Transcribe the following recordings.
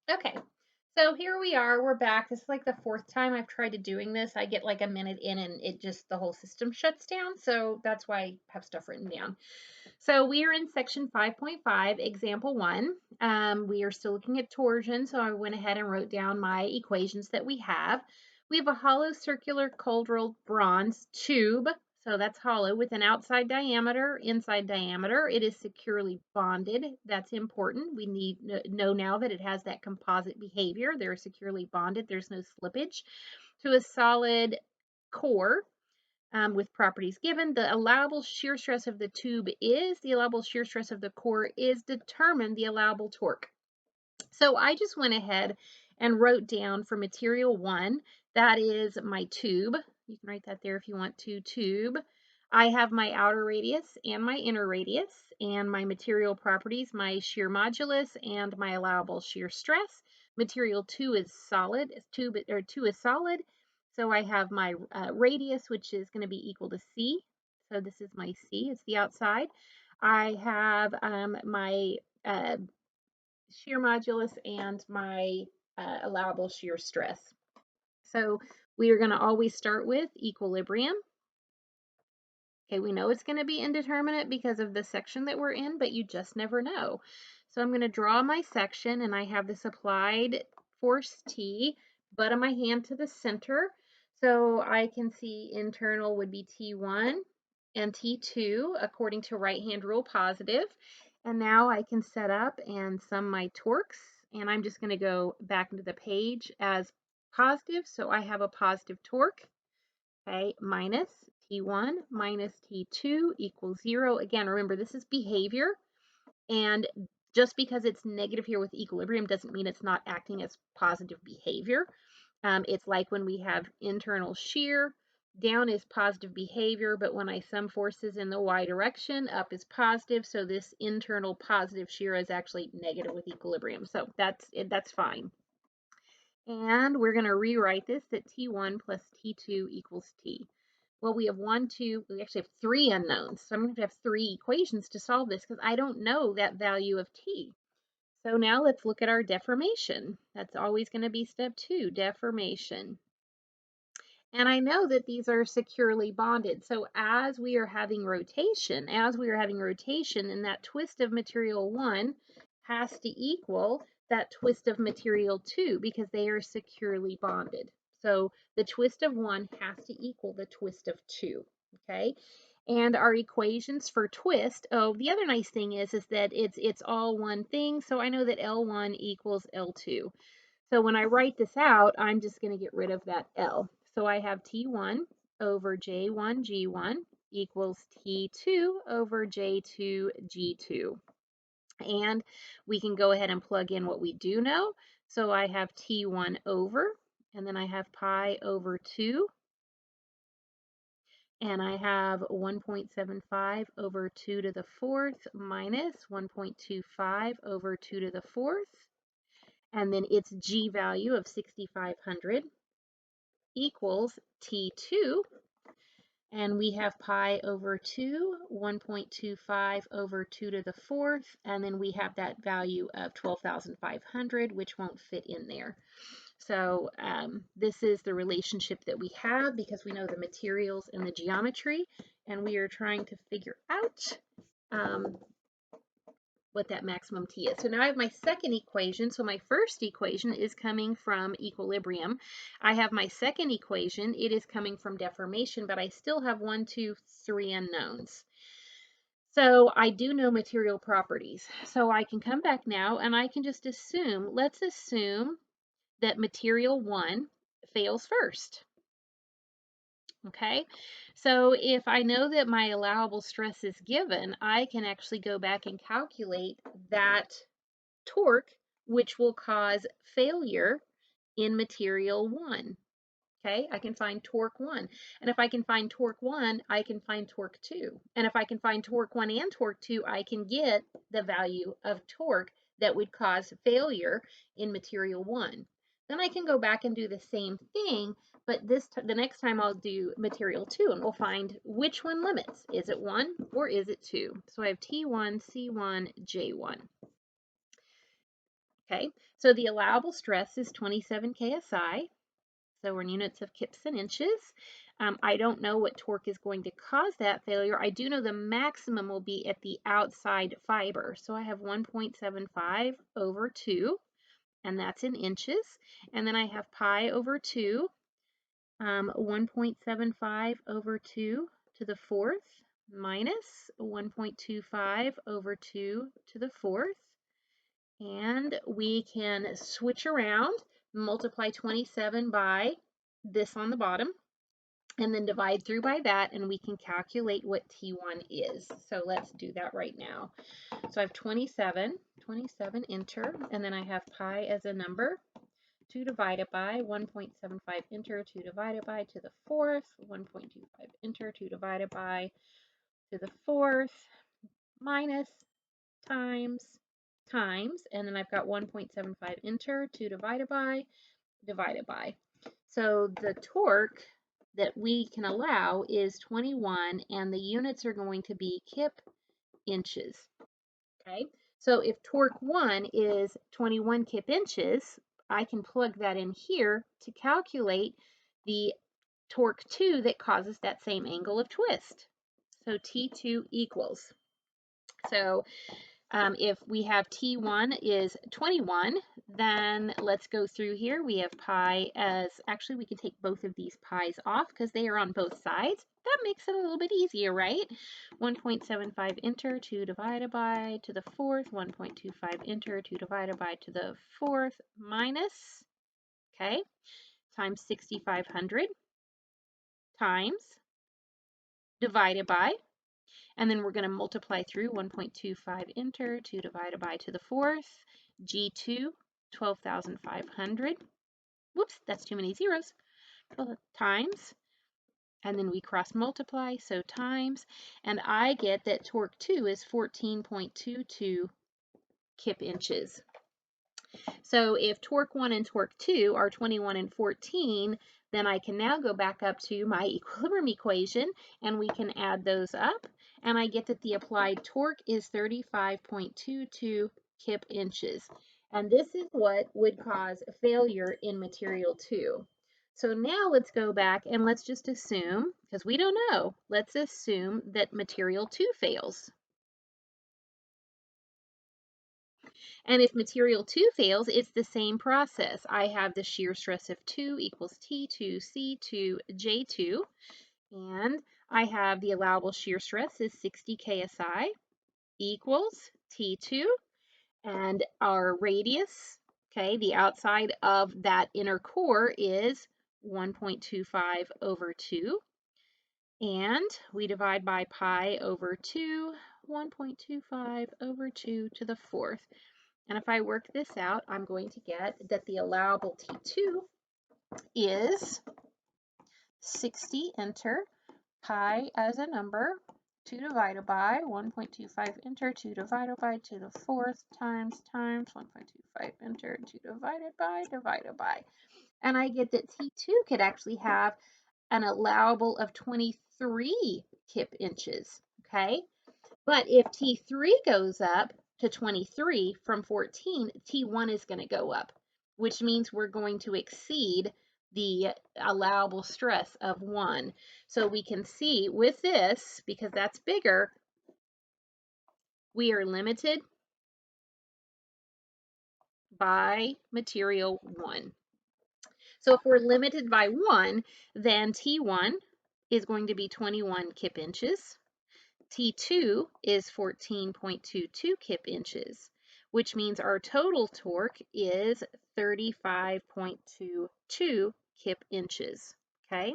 Okay, so here we are. We're back. This is like the fourth time I've tried to doing this. I get like a minute in and it just the whole system shuts down. So that's why I have stuff written down. So we are in section 5.5, example 1. We are still looking at torsion. So I went ahead and wrote down my equations that we have. We have a hollow circular cold rolled bronze tube. So that's hollow with an outside diameter, inside diameter. It is securely bonded. That's important. We need know now that it has that composite behavior. They're securely bonded. There's no slippage. To a solid core with properties given. The allowable shear stress of the tube is, the allowable shear stress of the core is, determine the allowable torque. So I just went ahead and wrote down for material 1, that is my tube. You can write that there if you want to, tube. I have my outer radius and my inner radius, and my material properties, my shear modulus and my allowable shear stress. Material 2 is solid, 2 is solid. So I have my radius, which is going to be equal to C. So this is my C, it's the outside. I have my shear modulus and my allowable shear stress. So we are going to always start with equilibrium. Okay, we know it's going to be indeterminate because of the section that we're in, but you just never know. So I'm going to draw my section, and I have this applied force T, butt of my hand to the center. So I can see internal would be T1 and T2 according to right hand rule positive. And now I can set up and sum my torques, and I'm just going to go back into the page as positive. So I have a positive torque, okay, minus T1 minus T2 equals 0. Again, remember, this is behavior, and just because it's negative here with equilibrium doesn't mean it's not acting as positive behavior. It's like when we have internal shear, down is positive behavior, but when I sum forces in the y direction, up is positive. So this internal positive shear is actually negative with equilibrium. So that's fine. And we're going to rewrite this that T1 plus T2 equals T. Well, we have we actually have 3 unknowns. So I'm going to have 3 equations to solve this because I don't know that value of T. So now let's look at our deformation. That's always going to be step 2, deformation. And I know that these are securely bonded. So as we are having rotation, then that twist of material 1 has to equal that twist of material 2 because they are securely bonded. So the twist of 1 has to equal the twist of 2, okay? And our equations for twist, oh, the other nice thing is that it's all one thing. So I know that L1 equals L2. So when I write this out, I'm just going to get rid of that L. So I have T1 over J1 G1 equals T2 over J2 G2. And we can go ahead and plug in what we do know. So I have T1 over, and then I have pi over 2. And I have 1.75 over 2 to the 4th minus 1.25 over 2 to the 4th. And then its G value of 6,500 equals T2, and we have pi over 2, 1.25 over 2 to the 4th, and then we have that value of 12,500, which won't fit in there. So this is the relationship that we have because we know the materials and the geometry, and we are trying to figure out what that maximum T is. So now I have my second equation. So my first equation is coming from equilibrium. I have my second equation. It is coming from deformation, but I still have 1, 2, 3 unknowns. So I do know material properties. So I can come back now and I can just assume, let's assume that material 1 fails first. Okay, so if I know that my allowable stress is given, I can actually go back and calculate that torque, which will cause failure in material 1. Okay, I can find torque 1. And if I can find torque 1, I can find torque 2. And if I can find torque 1 and torque 2, I can get the value of torque that would cause failure in material 1. Then I can go back and do the same thing, but the next time I'll do material 2 and we'll find which one limits. Is it 1 or is it 2? So I have T1, C1, J1. Okay, so the allowable stress is 27 KSI. So we're in units of kips and inches. I don't know what torque is going to cause that failure. I do know the maximum will be at the outside fiber. So I have 1.75 over 2, and that's in inches. And then I have pi over 2, 1.75 over 2 to the fourth minus 1.25 over 2 to the fourth. And we can switch around, multiply 27 by this on the bottom, and then divide through by that, and we can calculate what T1 is. So let's do that right now. So I have 27, enter, and then I have pi as a number, 2 divided by 1.75, enter, 2 divided by to the fourth, 1.25, enter, 2 divided by to the fourth, minus, times, and then I've got 1.75, enter, 2 divided by, divided by. So the torque that we can allow is 21, and the units are going to be kip inches. Okay, so if torque 1 is 21 kip inches, I can plug that in here to calculate the torque 2 that causes that same angle of twist. So T2 equals. So if we have T1 is 21, then let's go through here. We have pi as, actually we can take both of these pi's off because they are on both sides. That makes it a little bit easier, right? 1.75, enter, 2 divided by to the fourth, 1.25, enter, 2 divided by to the fourth, minus, okay, times 6,500, times, divided by, and then we're going to multiply through 1.25, enter, 2 divided by to the fourth, G2, 12,500. Whoops, that's too many zeros. Times, and then we cross multiply, so times, and I get that torque 2 is 14.22 kip inches. So if torque 1 and torque 2 are 21 and 14, then I can now go back up to my equilibrium equation, and we can add those up, and I get that the applied torque is 35.22 kip inches. And this is what would cause failure in material 2. So now let's go back and let's just assume, because we don't know, let's assume that material 2 fails. And if material 2 fails, it's the same process. I have the shear stress of 2 equals T2, C2, J2, and I have the allowable shear stress is 60 KSI equals T2, and our radius, okay, the outside of that inner core is 1.25 over 2, and we divide by pi over 2, 1.25 over 2 to the fourth. And if I work this out, I'm going to get that the allowable T2 is 60, enter, pi as a number, 2 divided by 1.25, enter, 2 divided by to the fourth, times, 1.25, enter, 2 divided by. And I get that T2 could actually have an allowable of 23 kip inches, okay? But if T3 goes up to 23 from 14, T1 is going to go up, which means we're going to exceed the allowable stress of 1. So we can see with this, because that's bigger, we are limited by material 1. So if we're limited by 1, then T1 is going to be 21 kip inches. T2 is 14.22 kip inches, which means our total torque is 35.22 kip inches, okay?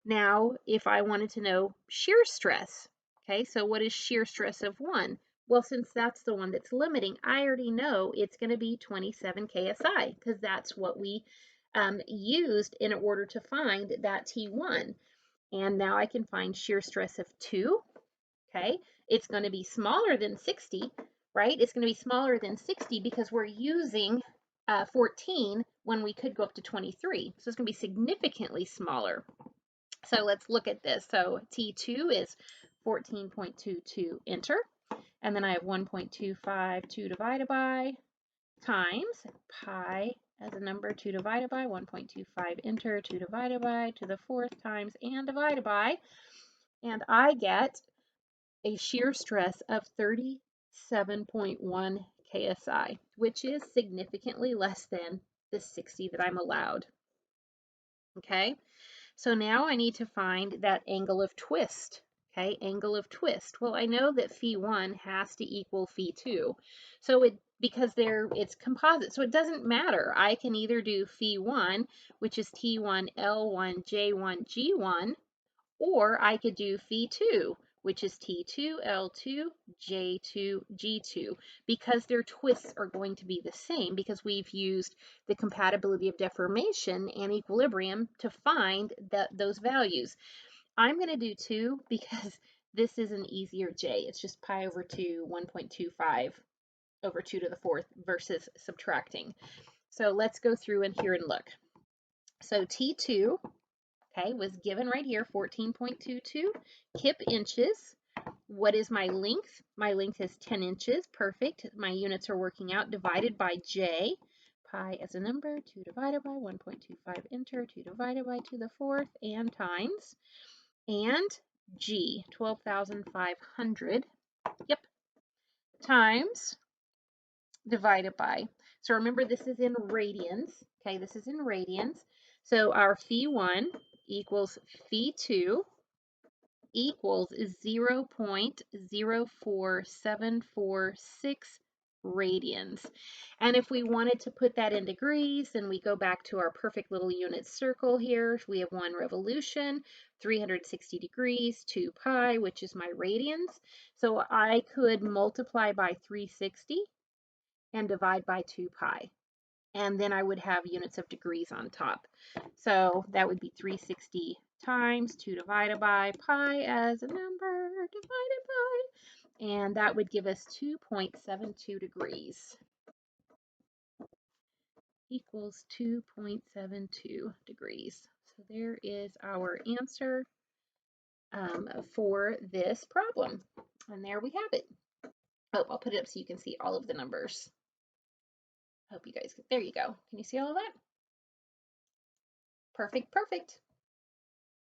Now, if I wanted to know shear stress, okay, so what is shear stress of 1? Well, since that's the one that's limiting, I already know it's going to be 27 KSI because that's what we used in order to find that T1. And now I can find shear stress of 2. Okay, it's going to be smaller than 60, right? It's going to be smaller than 60 because we're using 14 when we could go up to 23. So it's going to be significantly smaller. So let's look at this. So T2 is 14.22, enter. And then I have 1.25, 2 divided by times pi as a number, 2 divided by 1.25, enter, 2 divided by, to the 4th times, and divided by, and I get a shear stress of 37.1 KSI, which is significantly less than the 60 that I'm allowed. Okay, so now I need to find that angle of twist. Okay, angle of twist. Well, I know that phi1 has to equal phi2. So because it's composite, so it doesn't matter. I can either do phi1, which is T1, L1, J1, G1, or I could do phi2, which is T2, L2, J2, G2, because their twists are going to be the same because we've used the compatibility of deformation and equilibrium to find those values. I'm going to do 2 because this is an easier J. It's just pi over 2, 1.25 over 2 to the 4th versus subtracting. So let's go through in here and look. So T2, okay, was given right here, 14.22 kip inches. What is my length? My length is 10 inches. Perfect. My units are working out. Divided by J. Pi as a number, 2 divided by 1.25, enter, 2 divided by to the 4th, and times. And G, 12,500. Yep. Times, divided by. So remember, this is in radians. Okay, this is in radians. So our phi1 equals phi2 equals 0.04746 radians. And if we wanted to put that in degrees, then we go back to our perfect little unit circle here. We have 1 revolution, 360 degrees, 2 pi, which is my radians. So I could multiply by 360 and divide by 2 pi. And then I would have units of degrees on top. So that would be 360 times 2 divided by pi as a number divided by, and that would give us 2.72 degrees equals 2.72 degrees. So there is our answer for this problem. And there we have it. Oh, I'll put it up so you can see all of the numbers. Hope you guys, there you go. Can you see all of that? Perfect, perfect.